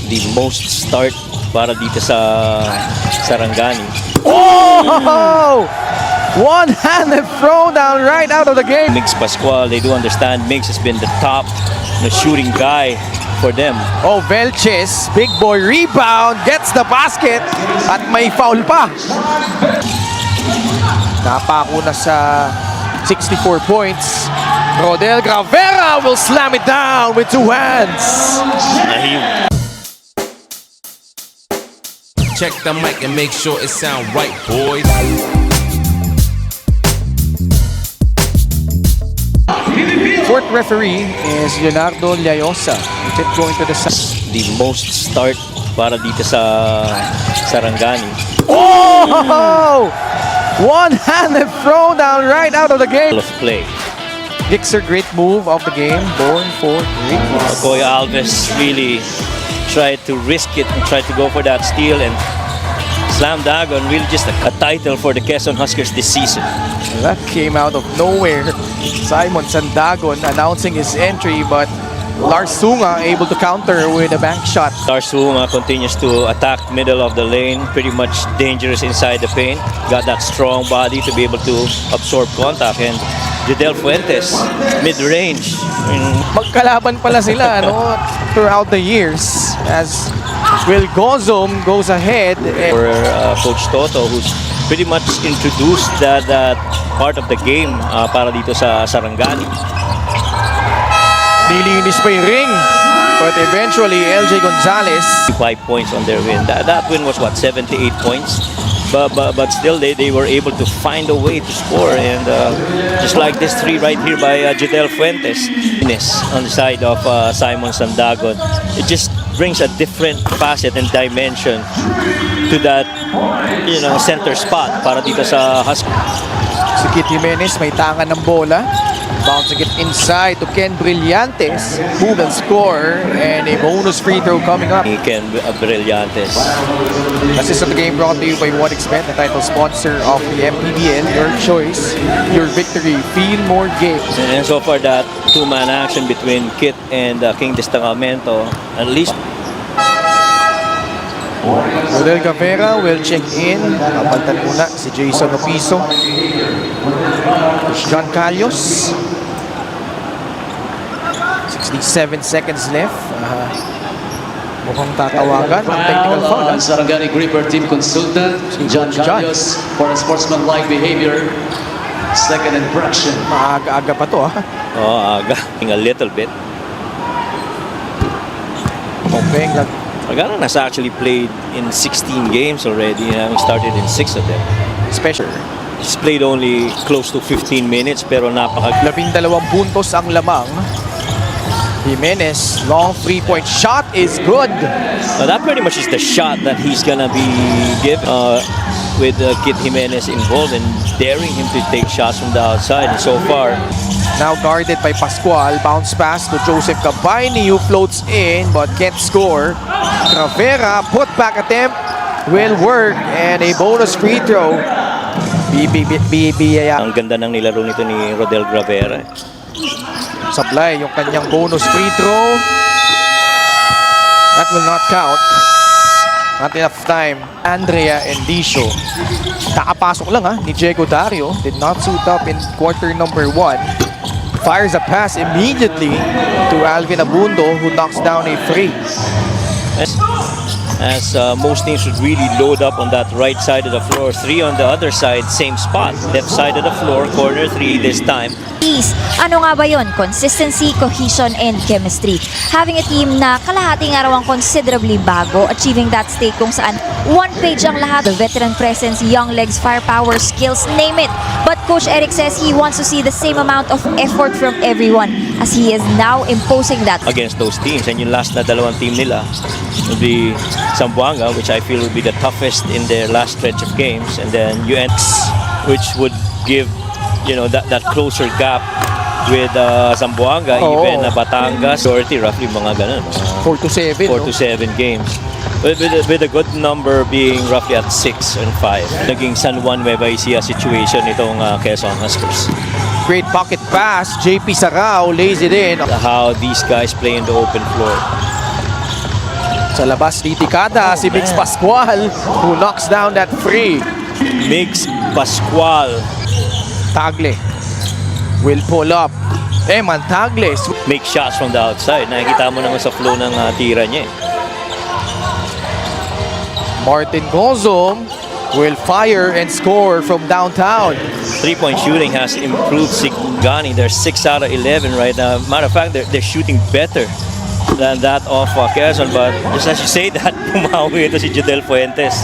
the most start para dito sa Sarangani. Oh! One-handed throwdown right out of the game. Migs Pascual, they do understand Migs has been the top shooting guy for them. Oh, Velches, big boy rebound, gets the basket at may foul pa. Napako na sa 64 points. Rodel Gravera will slam it down with two hands. Check the mic and make sure it sound right, boys. Fourth referee is Leonardo Llayosa. Tip going to the side. The most start para dito sa Sarangani. Oh! One-handed throwdown right out of the game. Of play. Gixer, great move of the game. Born for greatness. Koy Alves really tried to risk it and tried to go for that steal and slam dagon. Really just a title for the Quezon Huskers this season. That came out of nowhere. Simon Sandagon announcing his entry, but Lars Sunga able to counter with a bank shot. Lars Sunga continues to attack middle of the lane, pretty much dangerous inside the paint. Got that strong body to be able to absorb contact. And Jidel Fuentes, mid-range. Magkalaban pala sila no, throughout the years as Will Gozom goes ahead. For Coach Toto, who's pretty much introduced that part of the game para dito sa Sarangani. Nilinis pa yung ring, but eventually LJ Gonzalez. 5 points on their win. That win was what, 78 points? But still they were able to find a way to score, and just like this three right here by Jidel Fuentes on the side of Simon Sandagon, it just brings a different facet and dimension to that center spot para dito sa Huskers. Si Kit Jimenez may tangan ng bola. Bouncing it inside to Ken Brillantes. Move and score. And a bonus free throw coming up. Ken Brillantes. Assist of the game brought to you by OneXBet, the title sponsor of the Mpbl. Your choice, your victory. Feel more games. And so far that two-man action between Kit and King Destacamento, at least. Rodel Gavera will check in. Kapantan muna si Jason Opiso. John Calios. 67 seconds left. Mukhang tatawagan ang technical foul. Sarangani Gripper Team Consultant John Calios for a sportsmanlike behavior. Second infraction. Maaga-aga pa to Oh, aga. A little bit. Pompeng Sarangani has actually played in 16 games already, having started in 6 of them. special. He's played only close to 15 minutes pero 12 puntos ang lamang. Jimenez, long three-point shot is good. That pretty much is the shot that he's gonna be given with Kit Jimenez involved and daring him to take shots from the outside. And so far, now guarded by Pascual. Bounce pass to Joseph Cabaini who floats in but can't score. Gravera, put back attempt will work and a bonus free throw. Ang ganda ng nilaro nito ni Rodel Gravera. Sablay yung kanyang bonus free throw. That will not count. Not enough time. Andrea Endicio. Kakapasok lang ni Diego Dario. Did not suit up in quarter number 1. Fires a pass immediately to Alvin Abundo who knocks down a free. As most teams should really load up on that right side of the floor. 3 on the other side, same spot. Left side of the floor, corner 3 this time. Ano nga ba yun? Consistency, cohesion, and chemistry. Having a team na kalahating araw ang considerably bago, achieving that state kung saan one page ang lahat. The veteran presence, young legs, firepower, skills, name it. But Coach Eric says he wants to see the same amount of effort from everyone as he is now imposing that. Against those teams, and yung last na dalawang team nila will be Zamboanga, which I feel will be the toughest in their last stretch of games, and then UNX, which would give that closer gap with Zamboanga, even Batangas, 30, roughly mga ganun. 4 to 7. 4 to 7 games. With a good number being roughly at 6 and 5. Naging San Juan Nueva Ecija situation itong Quezon Huskers. Great pocket pass. JP Sarao lays it in. How these guys play in the open floor. Sa labas, titikada si Mix Pascual who knocks down that free. Mix Pascual. Tagle will pull up. Eman Tagle. Make shots from the outside. Nakikita mo naman sa flow ng tira niya. Martin Gozom will fire and score from downtown. Three-point shooting has improved Sarangani. They're 6 out of 11 right now. Matter of fact, they're shooting better than that of Quezon. But just as you say that, pumawi ito si Judel Fuentes.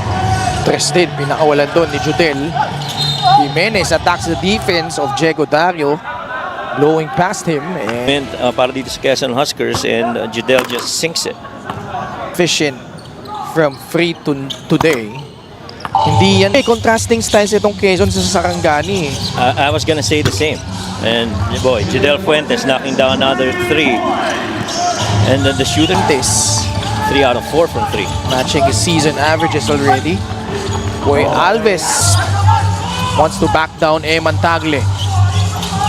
Tres din, pinakawalan doon ni Judel. Jimenez attacks the defense of Diego Dario, blowing past him. And Para dito sa Quezon Huskers, and Judel just sinks it. efficient from free to today. Hindi yan. Contrasting styles itong Quezon sa Sarangani. I was gonna say the same. And boy, Judel Fuentes knocking down another 3. And then the shooting, This 3 out of 4 from 3. matching his season averages already. Boy Alves wants to back down Eman Tagle.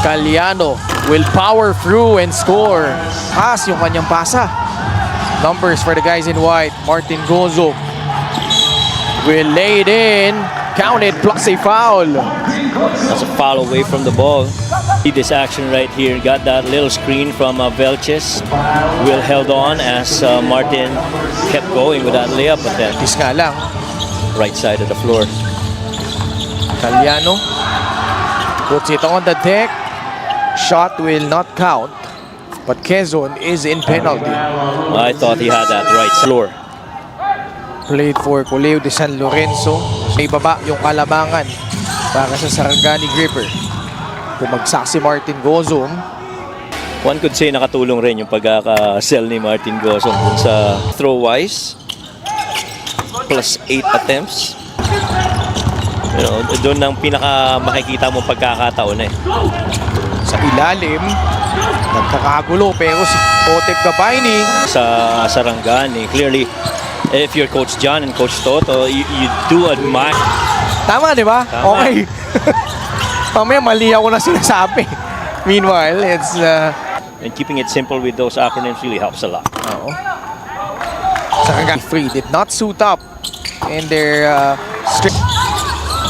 Caliano will power through and score. Pass yung kanyang pasa. Numbers for the guys in white. Martin Gozo will lay it in. Counted plus a foul. That's a foul away from the ball. See this action right here. Got that little screen from Velches. Will held on as Martin kept going with that layup, but then Tis nga lang. right side of the floor. Caliano puts it on the deck. Shot will not count. But Quezon is in penalty. I thought he had that right floor. Played for Coleo de San Lorenzo. May baba yung kalabangan para sa Sarangani Gripper. Bumagsak si Martin Gozom. One could say nakatulong rin yung pagkaka-sell ni Martin Gozon dun sa throw-wise. Plus 8 attempts. You know, doon ang pinaka makikita mo pagkakataon eh. Sa ilalim, nagkakagulo pero si Otep Gabayni. Sa Sarangani, clearly, if you're Coach John and Coach Toto, you do admire. Tama, di ba? Tama. Okay. Mamaya mali ako na sinasabi. Meanwhile, it's... And keeping it simple with those acronyms really helps a lot. Oo. Sarangani free did not suit up in their strict...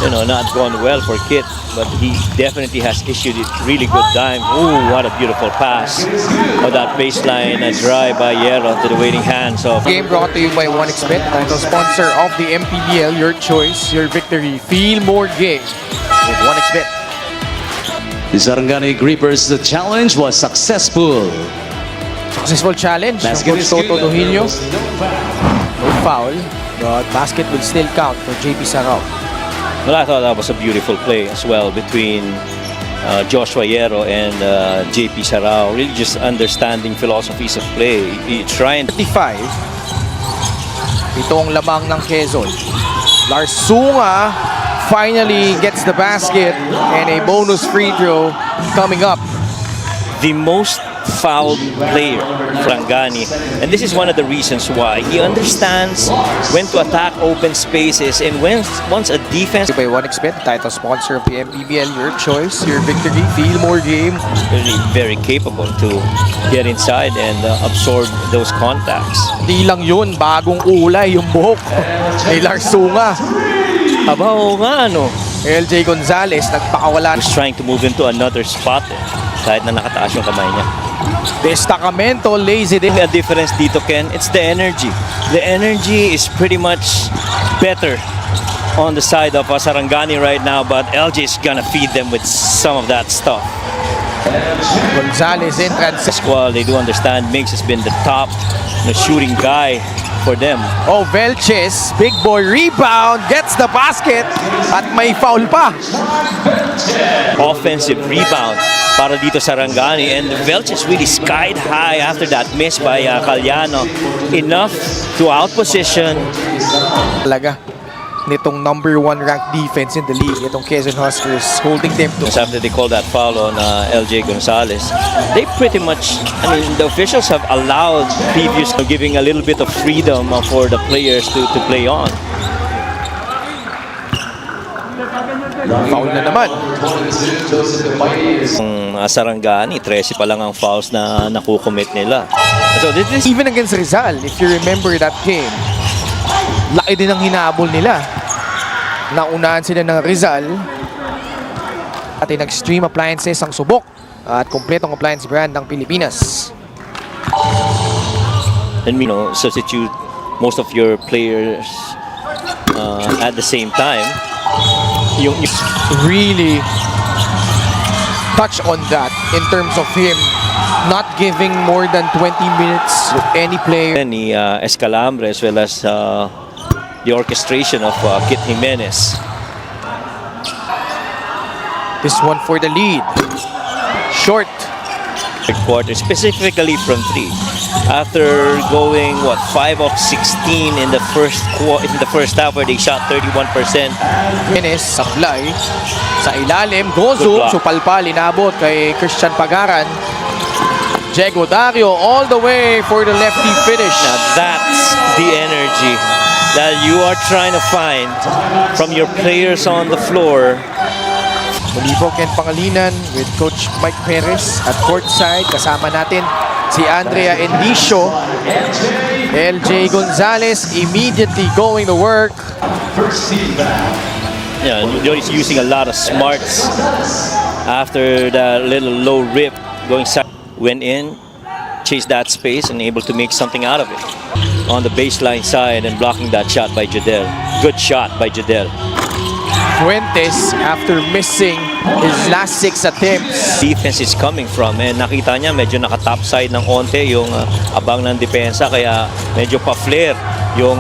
You know, not gone well for Kit, but he definitely has issued it really good time. Ooh, what a beautiful pass. Oh, that baseline drive by Yero to the waiting hands of... Game brought to you by 1xBet, title sponsor of the Mpbl. Your choice, your victory. Feel more game with 1xBet. The Sarangani Grippers, the challenge was successful. Successful challenge. Basket Coach is Toto good. Dohilio. No foul, but basket will still count for JP Sarao. Well, I thought that was a beautiful play as well between Joshua Yero and JP Sarao. Really just understanding philosophies of play. Trying 35. Itong lamang ng Quezon. Larsunga finally gets the basket and a bonus free throw coming up. the most fouled player, Sarangani. And this is one of the reasons why. He understands when to attack open spaces, and once a defense... By 1xBet, title sponsor of the Mpbl, your choice, your victory, feel more game. Really very capable to get inside and absorb those contacts. Di lang yun, bagong ulay yung buhok ni Larsunga. Aba, oo nga, ano. LJ Gonzalez nagpakawala. He's trying to move into another spot kahit na nakataas yung kamay niya. Destacamento, lazy din. A difference dito, Ken, it's the energy. The energy is pretty much better on the side of Sarangani right now, but LJ is gonna feed them with some of that stuff. Gonzalez in transition. Well, they do understand Mix has been the top shooting guy for them. Oh, Velches, big boy rebound, gets the basket at may foul pa. Offensive rebound para dito sa Sarangani, and Velches really skied high after that miss by Caliano. Enough to outposition. Talaga nitong number 1 ranked defense in the league, itong Quezon Huskers, holding them to... After they called that foul on LJ Gonzalez, they pretty much, I mean, the officials have allowed previous, giving a little bit of freedom for the players to play on. Foul na naman. Sarangani, 13 pa lang ang fouls na nakukommit nila. So this is Even against Rizal, if you remember that game, laki din ang hinahabol nila. Naunahan sila ng Rizal. At nag-stream appliances ang subok at kompletong appliance brand ng Pilipinas. and substitute most of your players at the same time. Yung Really touch on that in terms of him not giving more than 20 minutes to any player. ni Escalambre as well as the orchestration of Kit Jimenez. This one for the lead. Short. Quarter, specifically from 3. After going 5 of 16 in the first half where they shot 31%. Jimenez, sablay. Sa ilalim, Gozo. Good block. Supalpal, inabot kay Christian Pagaran. Diego Dario all the way for the lefty finish. Now that's the energy that you are trying to find from your players on the floor. Muli po Ken Pangalinan with Coach Mike Perez at courtside. Kasama natin si Andrea Endicio. LJ Gonzalez immediately going to work. Yeah, he's using a lot of smarts after that little low rip going side. Went in, chased that space and able to make something out of it. On the baseline side and blocking that shot by Jadel. Good shot by Jadel. Fuentes, after missing his last 6 attempts. Defense is coming from and nakita niya medyo naka-topside ng onte yung abang ng depensa kaya medyo pa-flare yung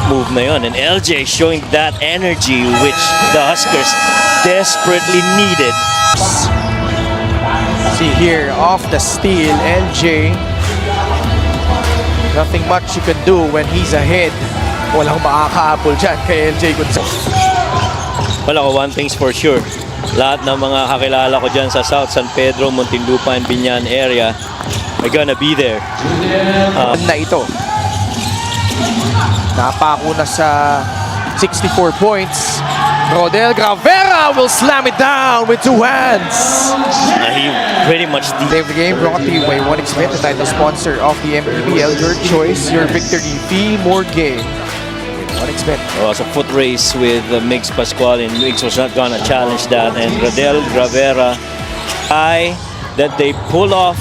move na yun. And LJ showing that energy which the Huskers desperately needed. See here, off the steal, LJ. Nothing much you can do when he's ahead. Walang makakaapol dyan kay LJ Gonzalez. Wala ko, one thing's for sure. Lahat ng mga kakilala ko dyan sa South San Pedro, Muntinlupa, and Binyan area are gonna be there. Na ito. Napako na sa 64 points. Rodel Gravera will slam it down with 2 hands. He pretty much Save the game brought to you by 1xBet, the title sponsor of the Mpbl. Your choice, your victory, fee, more game. 1xBet. It was a foot race with Migs Pascual, and Migs was not gonna challenge that. And Rodel Gravera, that they pull off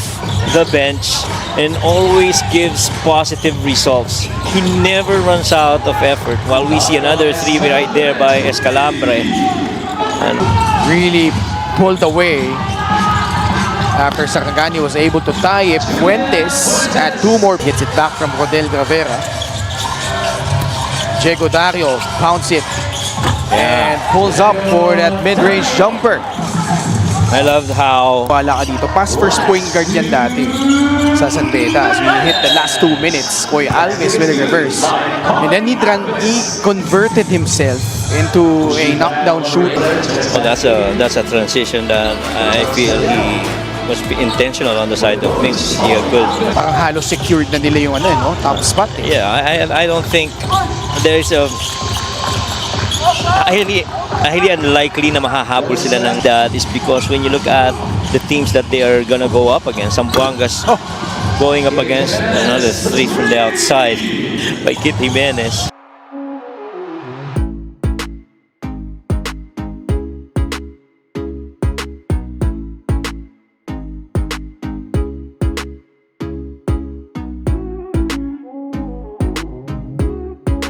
the bench and always gives positive results. He never runs out of effort. While we see another 3 right there by Escalambre. And Really pulled away after Sarangani was able to tie it. Fuentes at 2 more. Gets it back from Rodel Gravera. Diego Dario pounds it and pulls up for that mid-range jumper. I loved how Wala ka dito. Past first point guard yan dati sa San Beda. As we hit the last 2 minutes, Koy Alves with a reverse. And then he converted himself into a knockdown shooter. that's a transition that I feel he was intentional on the side of Migs. He had good. Parang halos secured na nila yung top spot. Yeah, I don't think there's a highly unlikely na mahahabol sila ng that is because when you look at the teams that they are gonna go up against, Zamboanga's going up against another 3 from the outside by Kit Jimenez.